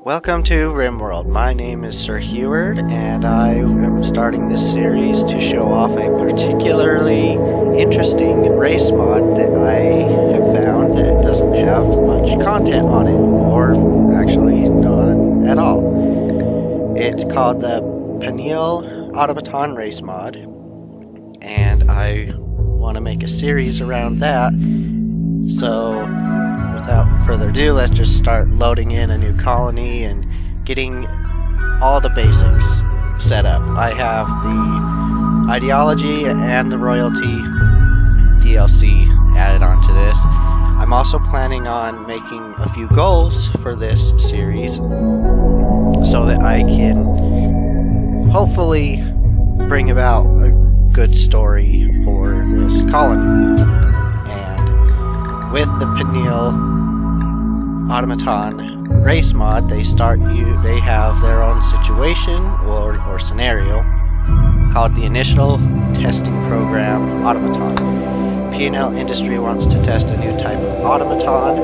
Welcome to Rimworld. My name is Sir Heward, and I am starting this series to show off a particularly interesting race mod that I have found that doesn't have much content on it, or actually none at all. It's called the Paniel Automaton race mod, and I want to make a series around that. So without further ado, let's just start loading in a new colony and getting all the basics set up. I have the ideology and the royalty DLC added onto this. I'm also planning on making a few goals for this series so that I can hopefully bring about a good story for this colony. And with the Paniel Automaton race mod, they have their own situation or scenario called the Initial Testing Program Automaton. Paniel Industry wants to test a new type of automaton.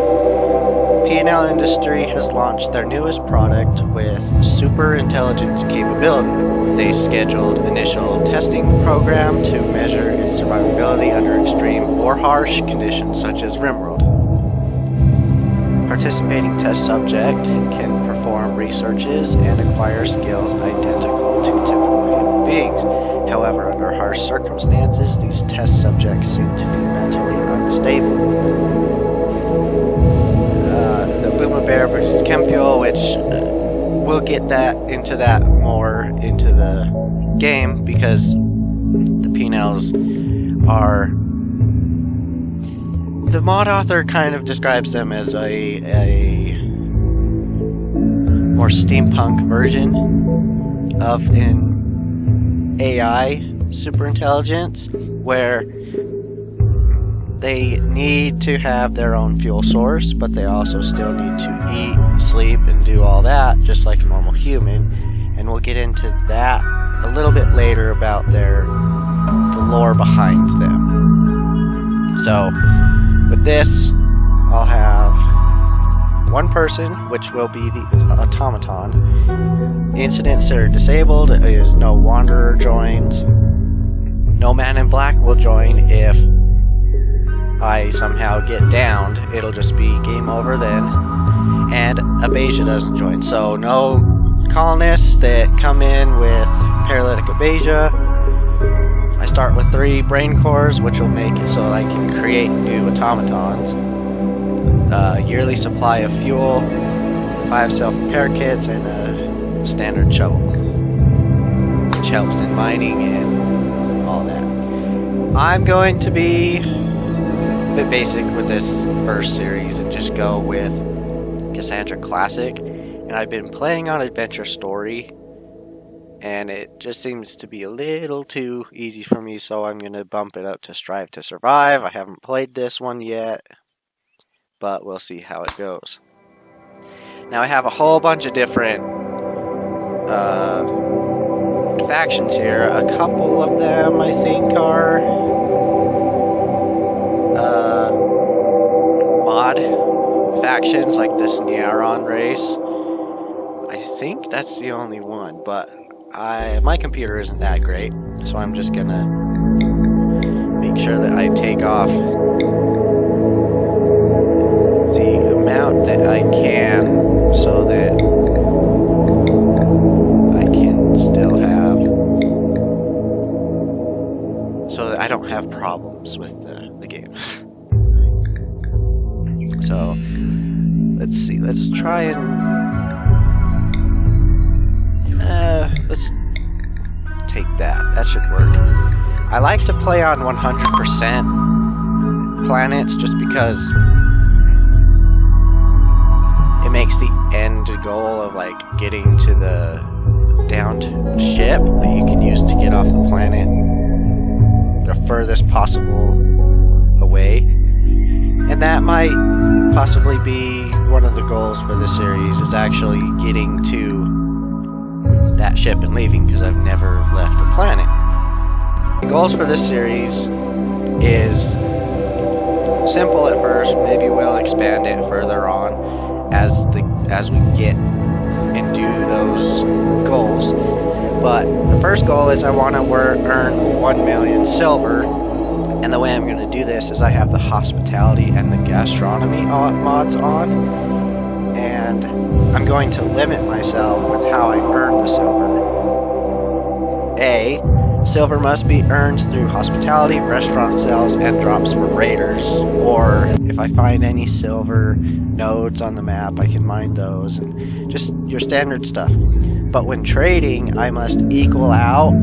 Paniel Industry has launched their newest product with super intelligence capability. They scheduled initial testing program to measure its survivability under extreme or harsh conditions such as Rimworld. Participating test subject can perform researches and acquire skills identical to typical human beings. However, under harsh circumstances, these test subjects seem to be mentally unstable. The Boomer Bear versus Chem Fuel, which we'll get into that more into the game, because the Paniels are... The mod author kind of describes them as a more steampunk version of an AI superintelligence, where they need to have their own fuel source, but they also still need to eat, sleep, and do all that just like a normal human. And we'll get into that a little bit later about the lore behind them. So with this, I'll have one person, which will be the Automaton. Incidents are disabled, is no Wanderer joins. No Man in Black will join if I somehow get downed. It'll just be game over then. And Abasia doesn't join. So no colonists that come in with paralytic Abasia. I start with 3 brain cores, which will make it so I can create new automatons. Yearly supply of fuel, 5 self-repair kits, and a standard shovel, which helps in mining and all that. I'm going to be a bit basic with this first series and just go with Cassandra Classic. And I've been playing on Adventure Story, and it just seems to be a little too easy for me, so I'm going to bump it up to Strive to Survive. I haven't played this one yet, but we'll see how it goes. Now I have a whole bunch of different factions here. A couple of them I think are mod factions, like this Neuron race. I think that's the only one, but my computer isn't that great, so I'm just gonna make sure that I take off the amount that I can so that I can still so that I don't have problems with the game. So let's see, let's try and let's take that should work. I like to play on 100% planets just because it makes the end goal of like getting to the downed ship that you can use to get off the planet the furthest possible away. And that might possibly be one of the goals for this series, is actually getting to that ship and leaving, because I've never left the planet. The goals for this series is simple at first. Maybe we'll expand it further on as we get and do those goals. But the first goal is I want to earn 1 million silver. And the way I'm going to do this is I have the hospitality and the gastronomy mods on. And I'm going to limit myself with how I earn the silver. A, silver must be earned through hospitality, restaurant sales, and drops for raiders. Or if I find any silver nodes on the map, I can mine those, and just your standard stuff. But when trading, I must equal out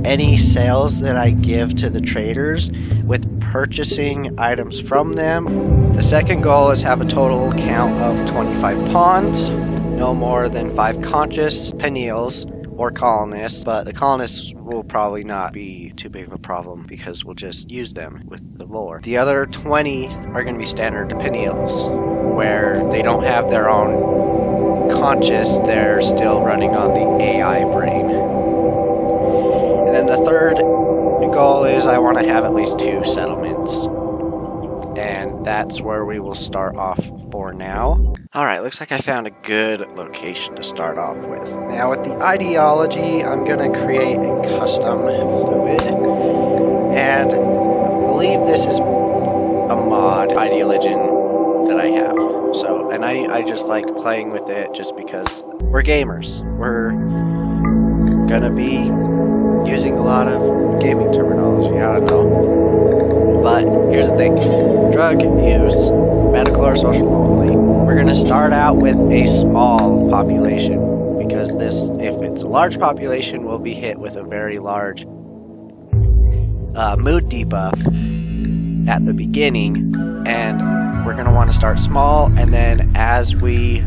any sales that I give to the traders with purchasing items from them. The second goal is have a total count of 25 pawns, no more than 5 conscious Paniels or colonists, but the colonists will probably not be too big of a problem because we'll just use them with the lore. The other 20 are going to be standard Paniels, where they don't have their own conscious, they're still running on the AI brain. And then the third goal is I want to have at least 2 settlements. And that's where we will start off for now. Alright, looks like I found a good location to start off with. Now with the ideology, I'm going to create a custom fluid. And I believe this is a mod ideology that I have. So, and I just like playing with it just because we're gamers. We're going to be using a lot of gaming terminology, I don't know. But here's the thing, drug use, medical or social only. We're going to start out with a small population because if it's a large population, we'll be hit with a very large mood debuff at the beginning, and we're going to want to start small, and then as we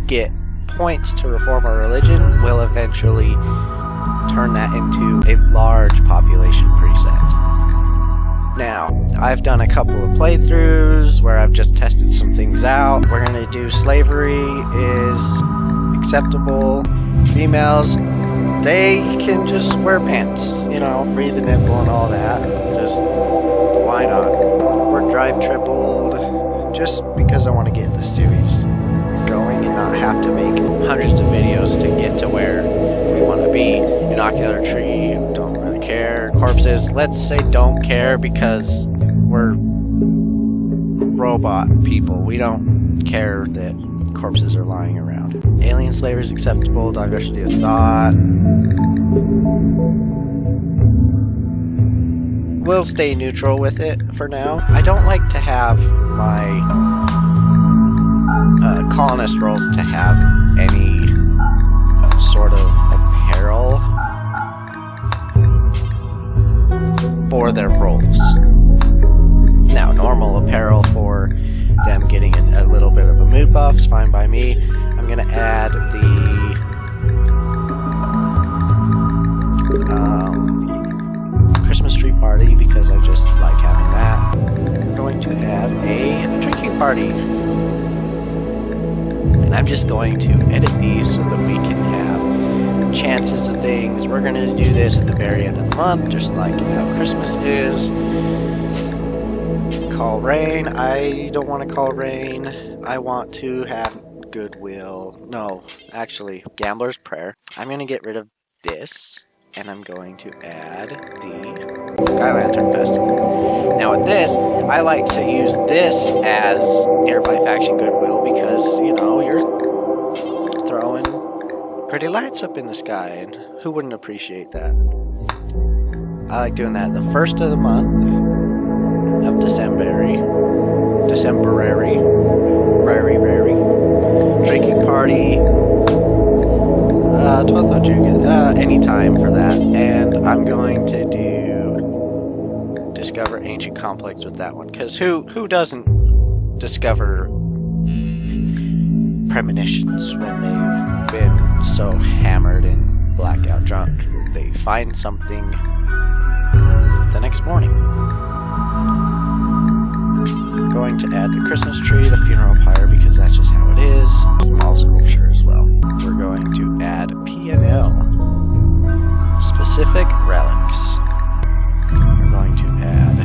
get points to reform our religion, we'll eventually turn that into a large population preset. Now, I've done a couple of playthroughs where I've just tested some things out. We're going to do slavery is acceptable. Females, they can just wear pants, you know, free the nipple and all that. Just, why not? We're drive tripled, just because I want to get the series going and not have to make hundreds of videos to get to where we want to be. Inocular tree, don't really care. Corpses, let's say don't care because we're robot people. We don't care that corpses are lying around. Alien slavers acceptable, diversity of thought. We'll stay neutral with it for now. I don't like to have my colonist roles to have any sort of apparel for their roles. Now, normal apparel for them getting a little bit of a mood buff is fine by me. I'm going to add the Christmas tree party because I just like having that. I'm going to add a drinking party. And I'm just going to edit these so that we can have chances of things. We're going to do this at the very end of the month, just like how Christmas is. Call rain. I don't want to call rain. I want to have goodwill. No, actually, gambler's prayer. I'm going to get rid of this, and I'm going to add the Sky Lantern Festival. Now with this, I like to use this as nearby faction goodwill because, you know, you're throwing pretty lights up in the sky, and who wouldn't appreciate that? I like doing that the first of the month of Decemberary. Drinking party. 12th of June, any time for that. And I'm going to do discover ancient conflicts with that one, because who doesn't discover premonitions when they've been so hammered and blackout drunk that they find something the next morning. I'm going to add the Christmas tree, the funeral pyre, because that's just how it is. Small sculpture as well. We're going to add Paniel, specific relics. We're going to add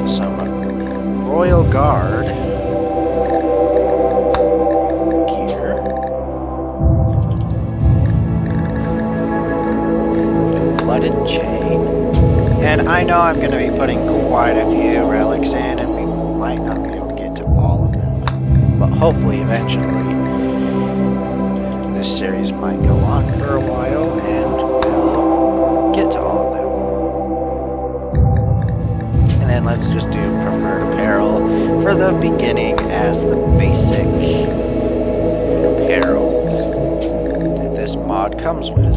some Royal Guard I know I'm going to be putting quite a few relics in, and we might not be able to get to all of them. But hopefully, eventually, this series might go on for a while, and we'll get to all of them. And then let's just do preferred apparel for the beginning as the basic apparel that this mod comes with.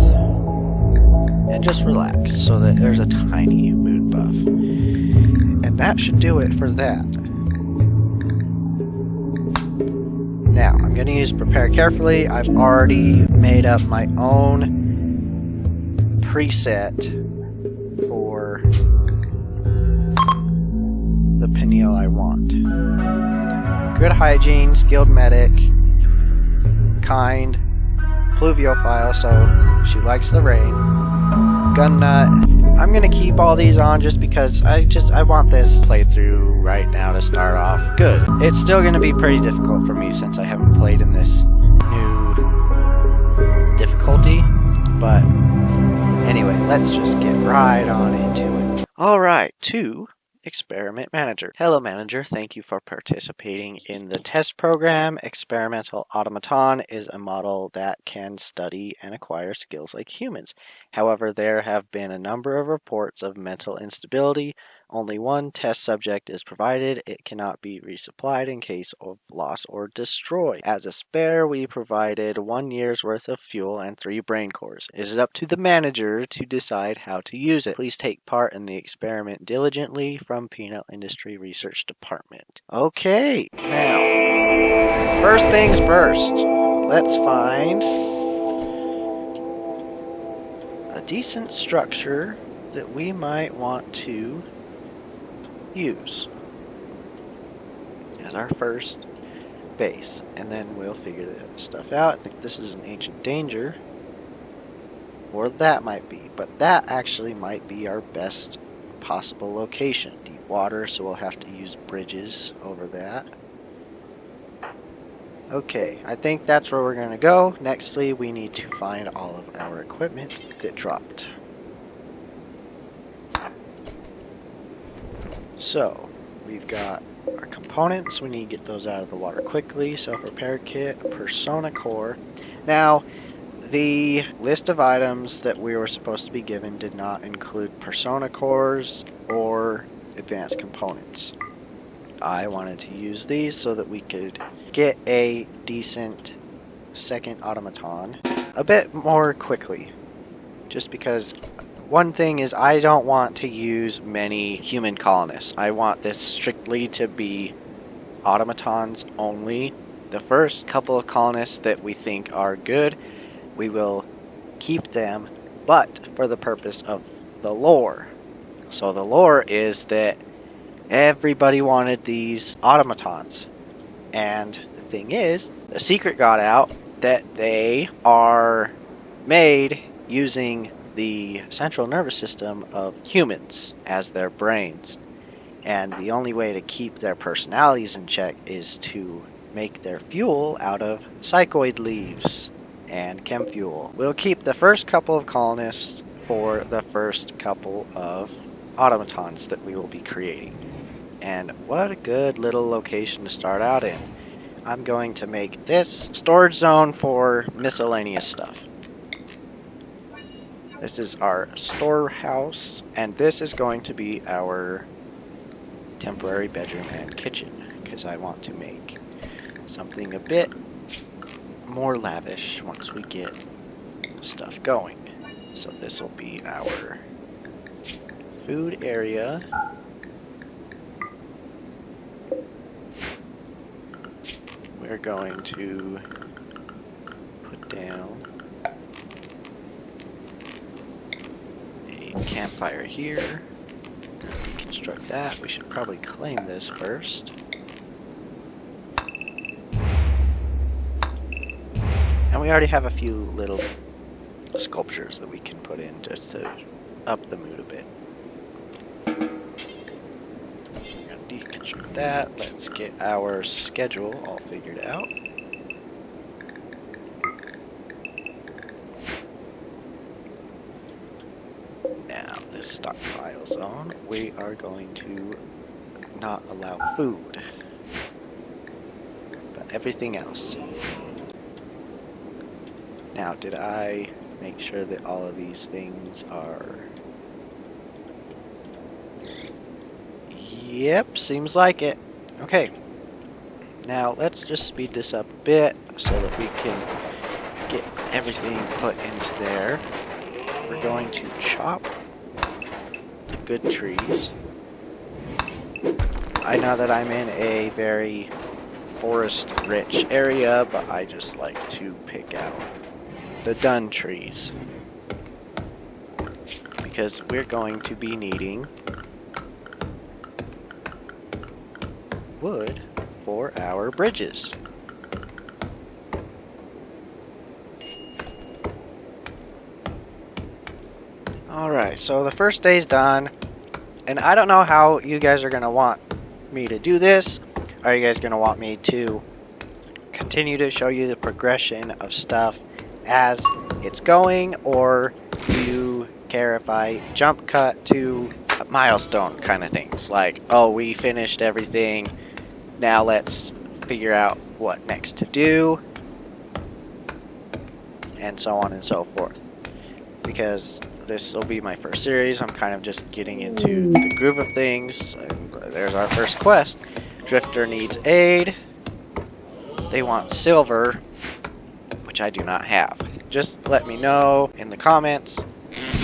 And just relax so that there's a tiny mood buff. And that should do it for that. Now, I'm going to use prepare carefully. I've already made up my own preset for the Paniel I want. Good hygiene, skilled medic, kind, pluviophile, so she likes the rain. Gun nut. I'm gonna keep all these on just because I want this playthrough right now to start off good. It's still gonna be pretty difficult for me since I haven't played in this new difficulty, but anyway, let's just get right on into it. Alright, to Experiment Manager. Hello Manager, thank you for participating in the test program. Experimental Automaton is a model that can study and acquire skills like humans. However, there have been a number of reports of mental instability. Only one test subject is provided. It cannot be resupplied in case of loss or destroy. As a spare, we provided 1 year's worth of fuel and 3 brain cores. It is up to the manager to decide how to use it. Please take part in the experiment diligently from Peanut Industry Research Department. Okay, now, first things first. Let's find a decent structure that we might want to use as our first base, and then we'll figure that stuff out. I think this is an ancient danger, or that might be, but that actually might be our best possible location. Deep water, so we'll have to use bridges over that. Okay, I think that's where we're going to go. Nextly, we need to find all of our equipment that dropped. So, we've got our components. We need to get those out of the water quickly. Self-repair kit, persona core. Now, the list of items that we were supposed to be given did not include persona cores or advanced components. I wanted to use these so that we could get a decent second automaton a bit more quickly. Just because one thing is I don't want to use many human colonists. I want this strictly to be automatons only. The first couple of colonists that we think are good, we will keep them, but for the purpose of the lore. So the lore is that everybody wanted these automatons. And the thing is, the secret got out that they are made using the central nervous system of humans as their brains. And the only way to keep their personalities in check is to make their fuel out of psychoid leaves and chem fuel. We'll keep the first couple of colonists for the first couple of automatons that we will be creating. And what a good little location to start out in. I'm going to make this storage zone for miscellaneous stuff. This is our storehouse, and this is going to be our temporary bedroom and kitchen, because I want to make something a bit more lavish once we get stuff going. So this will be our food area. We're going to put down a campfire here. Deconstruct that. We should probably claim this first. And we already have a few little sculptures that we can put in just to up the mood a bit. We're going to deconstruct that. Let's get our schedule all figured out. Now, this stockpile zone, we are going to not allow food, but everything else. Now, did I make sure that all of these things are... Yep, seems like it. Okay. Now, let's just speed this up a bit so that we can get everything put into there. We're going to chop the good trees. I know that I'm in a very forest-rich area, but I just like to pick out the done trees, because we're going to be needing wood for our bridges. Alright, so the first day's done, and I don't know how you guys are going to want me to do this. Are you guys going to want me to continue to show you the progression of stuff as it's going, or do you care if I jump cut to milestone kind of things, like, oh, we finished everything, now let's figure out what next to do, and so on and so forth? Because this will be my first series, I'm kind of just getting into the groove of things. And there's our first quest. Drifter needs aid. They want silver, which I do not have. Just let me know in the comments.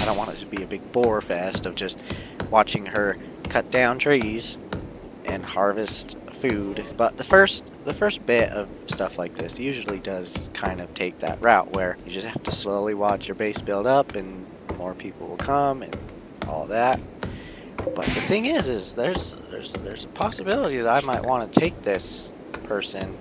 I don't want it to be a big bore fest of just watching her cut down trees and harvest food. But the first bit of stuff like this usually does kind of take that route where you just have to slowly watch your base build up and more people will come and all that. But the thing is there's a possibility that I might want to take this person.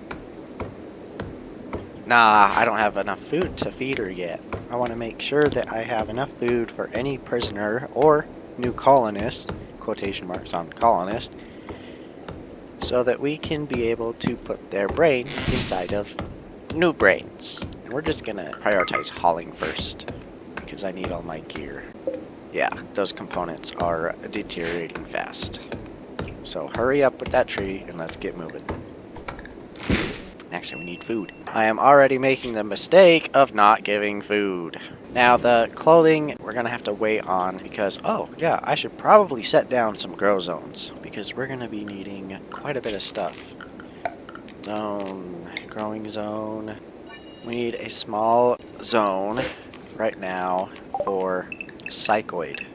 Nah, I don't have enough food to feed her yet. I want to make sure that I have enough food for any prisoner or new colonist, quotation marks on colonist, so that we can be able to put their brains inside of new brains. And we're just going to prioritize hauling first, because I need all my gear. Yeah, those components are deteriorating fast. So hurry up with that tree and let's get moving. Actually, we need food. I am already making the mistake of not giving food. Now, the clothing we're going to have to wait on because, oh, yeah, I should probably set down some grow zones because we're going to be needing quite a bit of stuff. Growing zone. We need a small zone right now for psychoid.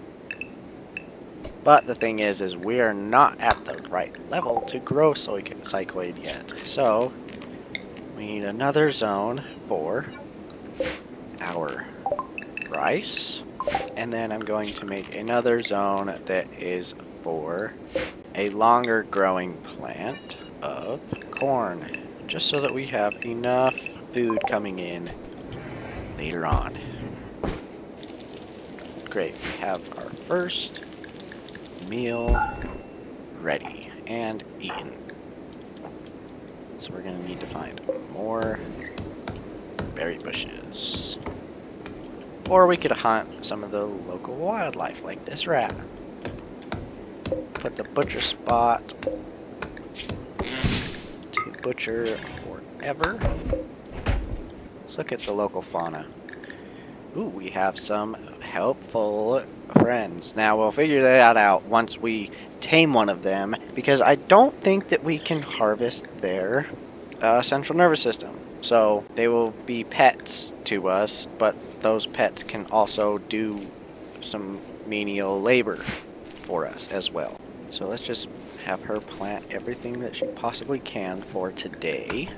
But the thing is we are not at the right level to grow psychoid yet. So, we need another zone for our rice. And then I'm going to make another zone that is for a longer growing plant of corn. Just so that we have enough food coming in later on. Great, we have our first meal ready and eaten. So we're going to need to find more berry bushes. Or we could hunt some of the local wildlife like this rat. Put the butcher spot to butcher forever. Let's look at the local fauna. Ooh, we have some helpful friends. Now we'll figure that out once we tame one of them, because I don't think that we can harvest their central nervous system. So they will be pets to us, but those pets can also do some menial labor for us as well. So let's just have her plant everything that she possibly can for today.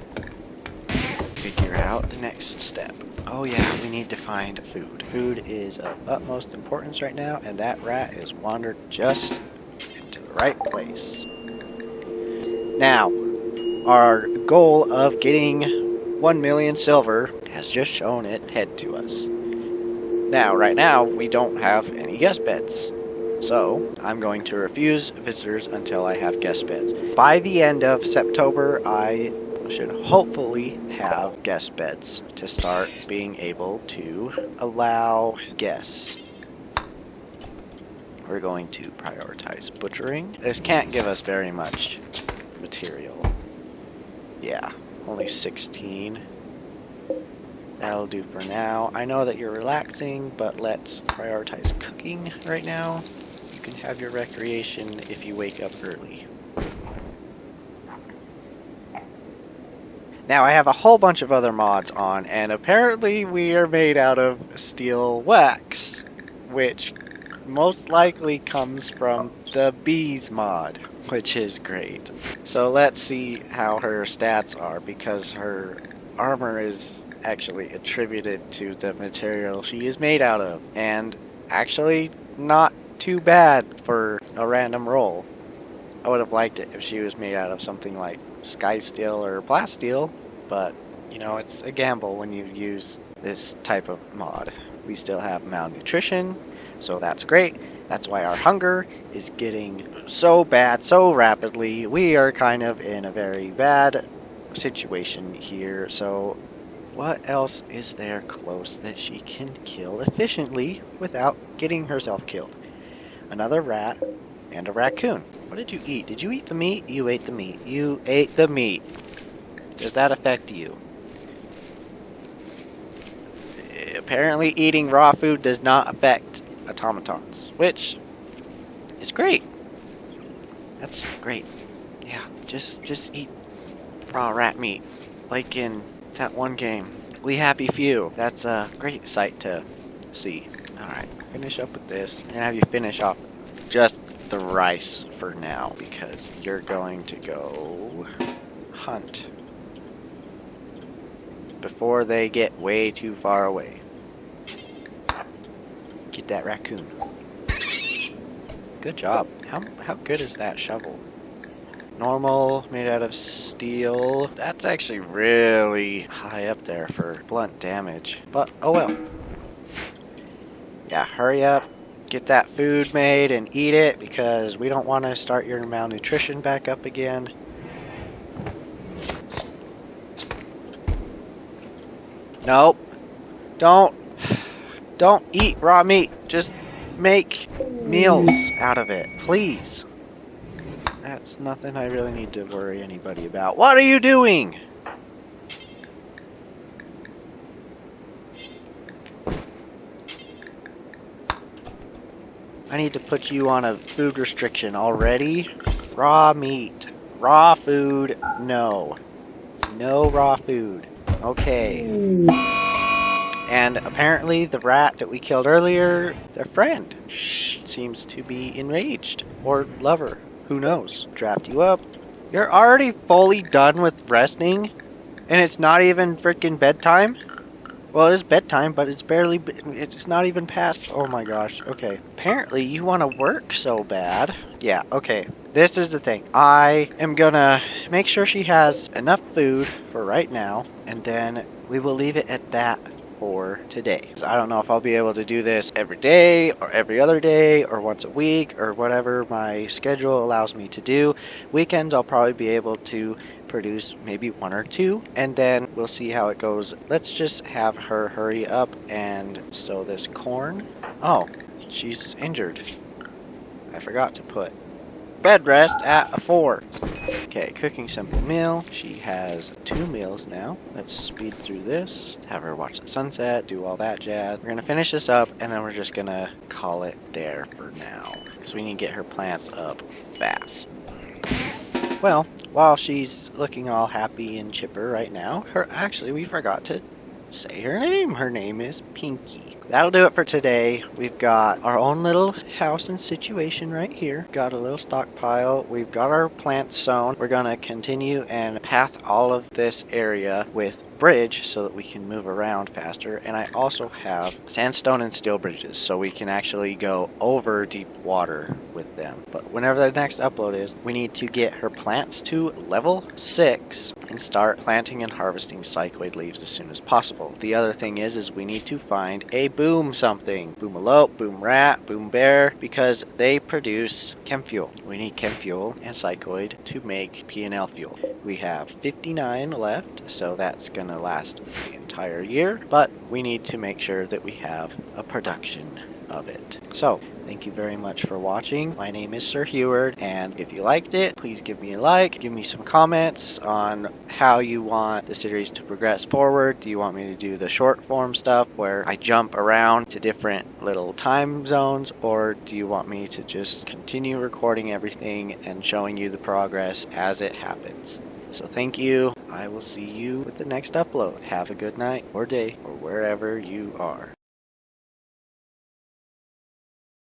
Figure out the next step. Oh yeah, we need to find food. Food is of utmost importance right now, and that rat is wandered just into the right place. Now, our goal of getting 1 million silver has just shown it head to us. Now, right now, we don't have any guest beds. So, I'm going to refuse visitors until I have guest beds. By the end of September, I should hopefully have guest beds to start being able to allow guests. we're going to prioritize butchering. This can't give us very much material. Yeah, only 16. That'll do for now. I know that you're relaxing, but let's prioritize cooking right now. You can have your recreation if you wake up early. Now I have a whole bunch of other mods on, and apparently we are made out of steel wax, which most likely comes from the bees mod, which is great. So let's see how her stats are, because her armor is actually attributed to the material she is made out of, and actually not too bad for a random roll. I would have liked it if she was made out of something like sky steel or plasteel, but you know, it's a gamble when you use this type of mod. We still have malnutrition, so that's great. That's why our hunger is getting so bad so rapidly. We are kind of in a very bad situation here. So what else is there close that she can kill efficiently without getting herself killed? Another rat and a raccoon. What did you eat? Did you eat the meat? You ate the meat. You ate the meat. Does that affect you? Apparently eating raw food does not affect automatons, which is great. That's great. Yeah, just eat raw rat meat, like in that one game, We Happy Few. That's a great sight to see. Alright, finish up with this. I'm gonna have you finish off just the rice for now, because you're going to go hunt before they get way too far away. Get that raccoon. Good job. How good is that shovel? Normal, made out of steel. That's actually really high up there for blunt damage. But, oh well. Yeah, hurry up. Get that food made and eat it, because we don't want to start your malnutrition back up again. Nope. Don't eat raw meat. Just make meals out of it, please. That's nothing I really need to worry anybody about. What are you doing? I need to put you on a food restriction already. Raw meat. Raw food. No. No raw food. Okay. And apparently the rat that we killed earlier, their friend, seems to be enraged. Or lover. Who knows? Trapped you up. You're already fully done with resting? And it's not even freaking bedtime? Well, it is bedtime, but it's not even past. Oh my gosh. Okay. Apparently you want to work so bad. Yeah, okay. This is the thing. I am gonna make sure she has enough food for right now, and then we will leave it at that for today. So I don't know if I'll be able to do this every day or every other day or once a week or whatever my schedule allows me to do. Weekends I'll probably be able to produce maybe one or two, and then we'll see how it goes. Let's just have her hurry up and sow this corn. Oh, she's injured. I forgot to put bed rest at 4. Okay, cooking simple meal. She has 2 meals now. Let's speed through this. Have her watch the sunset, do all that jazz. We're gonna finish this up, and then we're just gonna call it there for now, because we need to get her plants up fast. Well, while she's looking all happy and chipper right now, actually we forgot to say her name. Her name is Pinky. That'll do it for today. We've got our own little house and situation right here. Got a little stockpile. We've got our plants sown. We're going to continue and path all of this area with bridge so that we can move around faster. And I also have sandstone and steel bridges so we can actually go over deep water with them. But whenever the next upload is, we need to get her plants to level 6 and start planting and harvesting cycloid leaves as soon as possible. The other thing is we need to find a boom something. Boomalope, boom rat, boom bear, because they produce chem fuel. We need chem fuel and cycloid to make Paniel fuel. We have 59 left, so that's gonna last the entire year, but we need to make sure that we have a production of it. So, thank you very much for watching. My name is Sir Heward, and if you liked it, please give me a like, give me some comments on how you want the series to progress forward. Do you want me to do the short form stuff where I jump around to different little time zones, or do you want me to just continue recording everything and showing you the progress as it happens? So thank you. I will see you with the next upload. Have a good night or day or wherever you are.